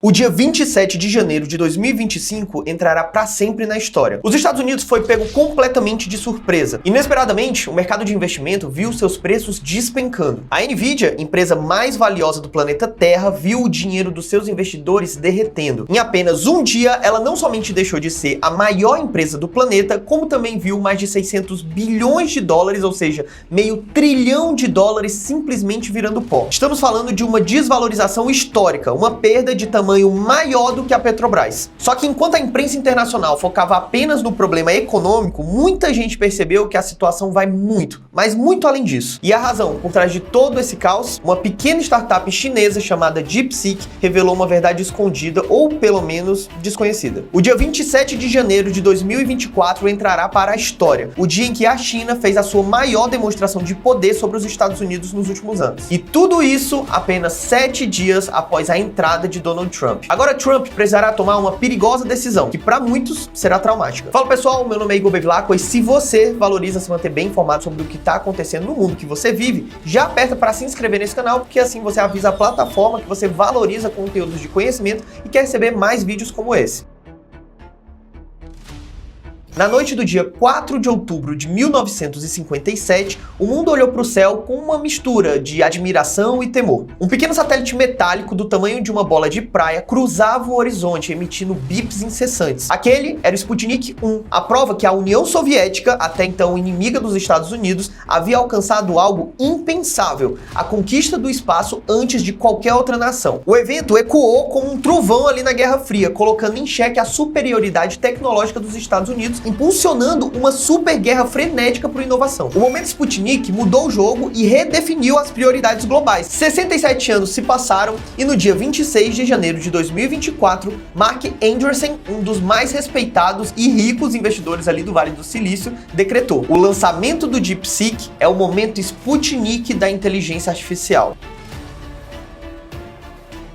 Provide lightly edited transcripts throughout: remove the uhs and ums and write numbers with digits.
O dia 27 de janeiro de 2025 entrará para sempre na história. Os Estados Unidos foi pego completamente de surpresa. Inesperadamente, o mercado de investimento viu seus preços despencando. A Nvidia, empresa mais valiosa do planeta Terra, viu o dinheiro dos seus investidores derretendo. Em apenas um dia, ela não somente deixou de ser a maior empresa do planeta, como também viu mais de 600 bilhões de dólares, ou seja, meio trilhão de dólares simplesmente virando pó. Estamos falando de uma desvalorização histórica, uma perda de tamanho maior do que a Petrobras. Só que enquanto a imprensa internacional focava apenas no problema econômico, muita gente percebeu que a situação vai muito, mas muito além disso. E a razão por trás de todo esse caos, uma pequena startup chinesa chamada DeepSeek revelou uma verdade escondida, ou pelo menos desconhecida. O dia 27 de janeiro de 2024 entrará para a história, o dia em que a China fez a sua maior demonstração de poder sobre os Estados Unidos nos últimos anos. E tudo isso apenas 7 dias após a entrada de Donald Trump. Agora Trump precisará tomar uma perigosa decisão, que para muitos será traumática. Fala pessoal, meu nome é Igor Bevilacqua e se você valoriza se manter bem informado sobre o que está acontecendo no mundo que você vive, já aperta para se inscrever nesse canal, porque assim você avisa a plataforma que você valoriza conteúdos de conhecimento e quer receber mais vídeos como esse. Na noite do dia 4 de outubro de 1957, o mundo olhou para o céu com uma mistura de admiração e temor. Um pequeno satélite metálico do tamanho de uma bola de praia cruzava o horizonte, emitindo bips incessantes. Aquele era o Sputnik 1, a prova que a União Soviética, até então inimiga dos Estados Unidos, havia alcançado algo impensável, a conquista do espaço antes de qualquer outra nação. O evento ecoou como um trovão ali na Guerra Fria, colocando em xeque a superioridade tecnológica dos Estados Unidos, impulsionando uma super guerra frenética por inovação. O momento Sputnik mudou o jogo e redefiniu as prioridades globais. 67 anos se passaram e no dia 26 de janeiro de 2024, Mark Andreessen, um dos mais respeitados e ricos investidores ali do Vale do Silício, decretou: o lançamento do DeepSeek é o momento Sputnik da inteligência artificial.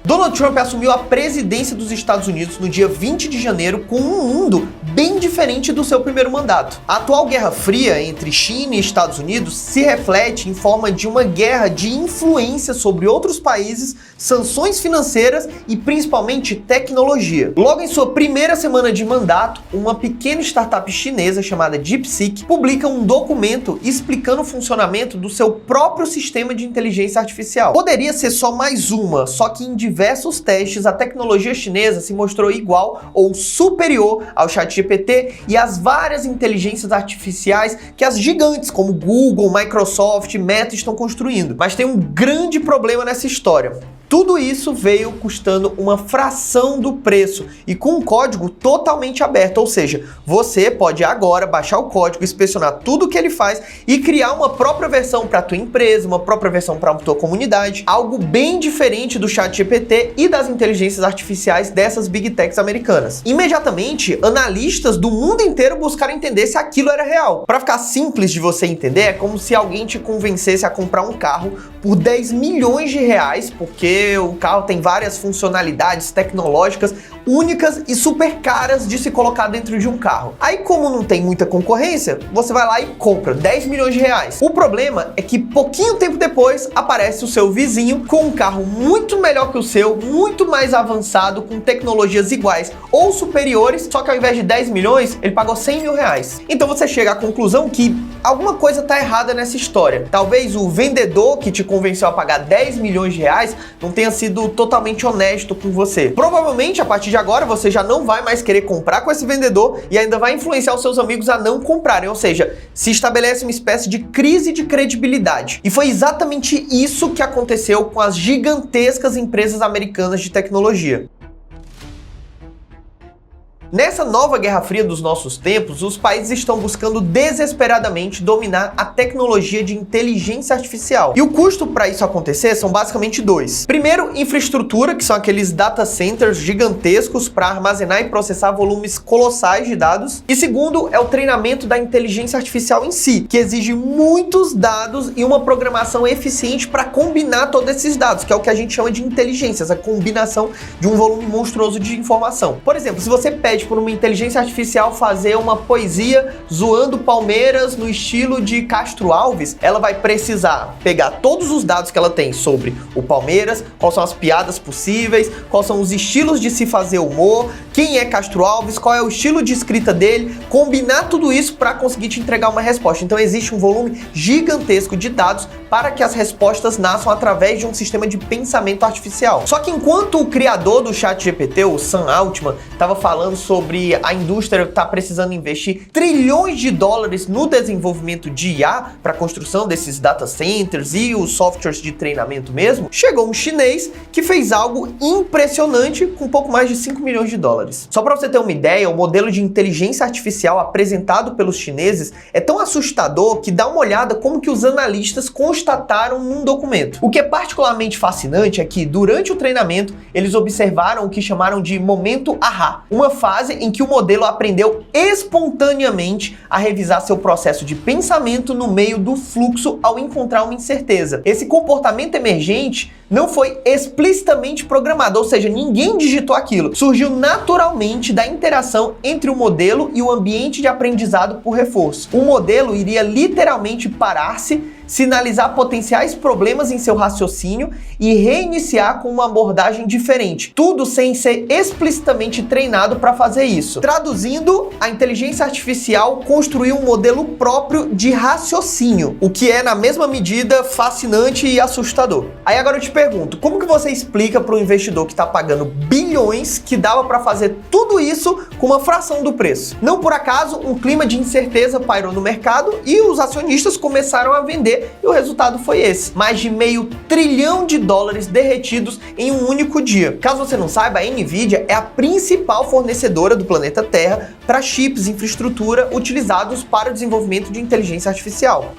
Donald Trump assumiu a presidência dos Estados Unidos no dia 20 de janeiro com um mundo bem diferente do seu primeiro mandato. A atual Guerra Fria entre China e Estados Unidos se reflete em forma de uma guerra de influência sobre outros países, sanções financeiras e principalmente tecnologia. Logo em sua primeira semana de mandato, uma pequena startup chinesa chamada DeepSeek publica um documento explicando o funcionamento do seu próprio sistema de inteligência artificial. Poderia ser só mais uma, só que em diversos testes a tecnologia chinesa se mostrou igual ou superior ao ChatGPT e às várias inteligências artificiais que as gigantes como Google, Microsoft, Meta estão construindo. Mas tem um grande problema nessa história. Tudo isso veio custando uma fração do preço e com um código totalmente aberto, ou seja, você pode agora baixar o código, inspecionar tudo o que ele faz e criar uma própria versão para a tua empresa, uma própria versão para a tua comunidade, algo bem diferente do ChatGPT e das inteligências artificiais dessas Big Techs americanas. Imediatamente, analistas do mundo inteiro buscaram entender se aquilo era real. Para ficar simples de você entender, é como se alguém te convencesse a comprar um carro por 10 milhões de reais, porque o carro tem várias funcionalidades tecnológicas únicas e super caras de se colocar dentro de um carro. Aí, como não tem muita concorrência, você vai lá e compra 10 milhões de reais. O problema é que pouquinho tempo depois aparece o seu vizinho com um carro muito melhor que o seu, muito mais avançado, com tecnologias iguais ou superiores, só que ao invés de 10 milhões, ele pagou 100 mil reais. Então você chega à conclusão que alguma coisa está errada nessa história. Talvez o vendedor que te convenceu a pagar 10 milhões de reais não tenha sido totalmente honesto com você. Provavelmente, a partir de agora, você já não vai mais querer comprar com esse vendedor e ainda vai influenciar os seus amigos a não comprarem, ou seja, se estabelece uma espécie de crise de credibilidade. E foi exatamente isso que aconteceu com as gigantescas empresas americanas de tecnologia. Nessa nova Guerra Fria dos nossos tempos, os países estão buscando desesperadamente dominar a tecnologia de inteligência artificial. E o custo para isso acontecer são basicamente dois. Primeiro, infraestrutura, que são aqueles data centers gigantescos para armazenar e processar volumes colossais de dados. E segundo, é o treinamento da inteligência artificial em si, que exige muitos dados e uma programação eficiente para combinar todos esses dados, que é o que a gente chama de inteligência, essa combinação de um volume monstruoso de informação. Por exemplo, se você pede pede para uma inteligência artificial fazer uma poesia zoando Palmeiras no estilo de Castro Alves, ela vai precisar pegar todos os dados que ela tem sobre o Palmeiras, quais são as piadas possíveis, quais são os estilos de se fazer humor, quem é Castro Alves, qual é o estilo de escrita dele, combinar tudo isso para conseguir te entregar uma resposta. Então existe um volume gigantesco de dados para que as respostas nasçam através de um sistema de pensamento artificial. Só que enquanto o criador do ChatGPT, o Sam Altman, estava falando sobre a indústria que está precisando investir trilhões de dólares no desenvolvimento de IA para a construção desses data centers e os softwares de treinamento mesmo, chegou um chinês que fez algo impressionante com pouco mais de 5 milhões de dólares. Só para você ter uma ideia, o modelo de inteligência artificial apresentado pelos chineses é tão assustador que dá uma olhada como que os analistas constataram num documento. O que é particularmente fascinante é que, durante o treinamento, eles observaram o que chamaram de momento ahá, uma fase em que o modelo aprendeu espontaneamente a revisar seu processo de pensamento no meio do fluxo ao encontrar uma incerteza. Esse comportamento emergente não foi explicitamente programado, ou seja, ninguém digitou aquilo. Surgiu naturalmente da interação entre o modelo e o ambiente de aprendizado por reforço. O modelo iria literalmente parar-se, sinalizar potenciais problemas em seu raciocínio e reiniciar com uma abordagem diferente. Tudo sem ser explicitamente treinado para fazer isso. Traduzindo, a inteligência artificial construiu um modelo próprio de raciocínio, o que é, na mesma medida, fascinante e assustador. Aí agora eu te pergunto, como que você explica para um investidor que está pagando bilhões que dava para fazer tudo isso com uma fração do preço? Não por acaso, um clima de incerteza pairou no mercado e os acionistas começaram a vender, e o resultado foi esse: mais de $500 bilhão derretidos em um único dia. Caso você não saiba, a Nvidia é a principal fornecedora do planeta Terra para chips e infraestrutura utilizados para o desenvolvimento de inteligência artificial.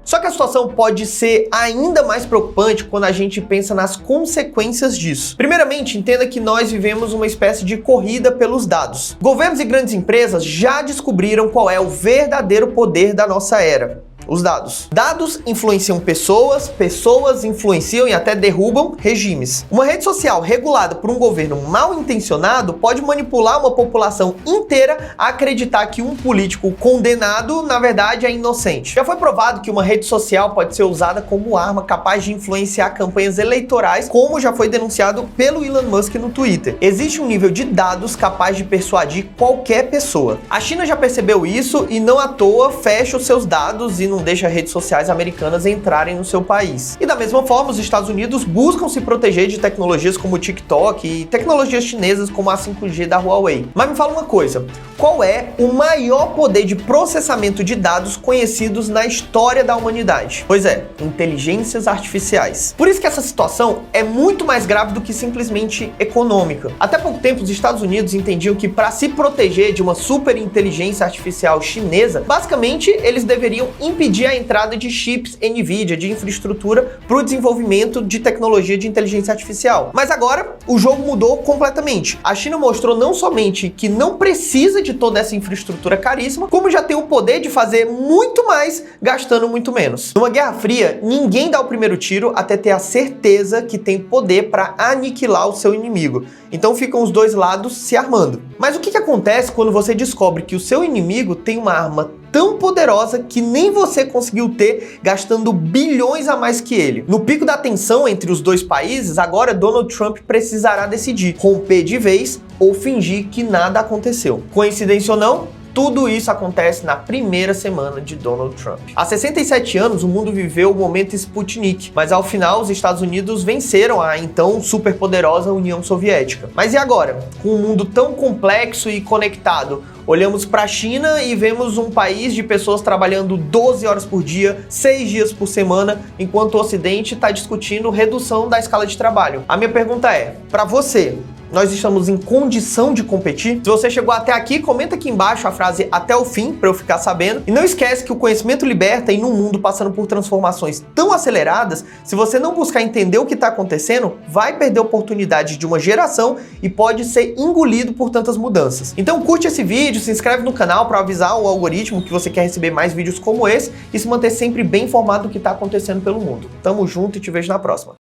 Só que a situação pode ser ainda mais preocupante quando a gente pensa nas consequências disso. Primeiramente, entenda que nós vivemos uma espécie de corrida pelos dados. Governos e grandes empresas já descobriram qual é o verdadeiro poder da nossa era: os dados. Dados influenciam pessoas, pessoas influenciam e até derrubam regimes. Uma rede social regulada por um governo mal intencionado pode manipular uma população inteira a acreditar que um político condenado, na verdade, é inocente. Já foi provado que uma rede social pode ser usada como arma capaz de influenciar campanhas eleitorais, como já foi denunciado pelo Elon Musk no Twitter. Existe um nível de dados capaz de persuadir qualquer pessoa. A China já percebeu isso e não à toa fecha os seus dados e não deixa redes sociais americanas entrarem no seu país. E da mesma forma, os Estados Unidos buscam se proteger de tecnologias como o TikTok e tecnologias chinesas como a 5G da Huawei. Mas me fala uma coisa, qual é o maior poder de processamento de dados conhecidos na história da humanidade? Pois é, inteligências artificiais. Por isso que essa situação é muito mais grave do que simplesmente econômica. Até pouco tempo, os Estados Unidos entendiam que para se proteger de uma super inteligência artificial chinesa, basicamente eles deveriam impedir a entrada de chips Nvidia, de infraestrutura para o desenvolvimento de tecnologia de inteligência artificial. Mas agora o jogo mudou completamente. A China mostrou não somente que não precisa de toda essa infraestrutura caríssima, como já tem o poder de fazer muito mais gastando muito menos. Numa Guerra Fria, ninguém dá o primeiro tiro até ter a certeza que tem poder para aniquilar o seu inimigo. Então ficam os dois lados se armando. Mas o que acontece quando você descobre que o seu inimigo tem uma arma tão poderosa que nem você conseguiu ter gastando bilhões a mais que ele? No pico da tensão entre os dois países, agora Donald Trump precisará decidir: romper de vez ou fingir que nada aconteceu. Coincidência ou não? Tudo isso acontece na primeira semana de Donald Trump. Há 67 anos, o mundo viveu o momento Sputnik, mas ao final os Estados Unidos venceram a então superpoderosa União Soviética. Mas e agora? Com um mundo tão complexo e conectado, olhamos para a China e vemos um país de pessoas trabalhando 12 horas por dia, 6 dias por semana, enquanto o Ocidente está discutindo redução da escala de trabalho. A minha pergunta é, para você, nós estamos em condição de competir? Se você chegou até aqui, comenta aqui embaixo a frase "até o fim" para eu ficar sabendo. E não esquece que o conhecimento liberta, e num mundo passando por transformações tão aceleradas, se você não buscar entender o que está acontecendo, vai perder a oportunidade de uma geração e pode ser engolido por tantas mudanças. Então curte esse vídeo, se inscreve no canal para avisar o algoritmo que você quer receber mais vídeos como esse e se manter sempre bem informado do que está acontecendo pelo mundo. Tamo junto e te vejo na próxima.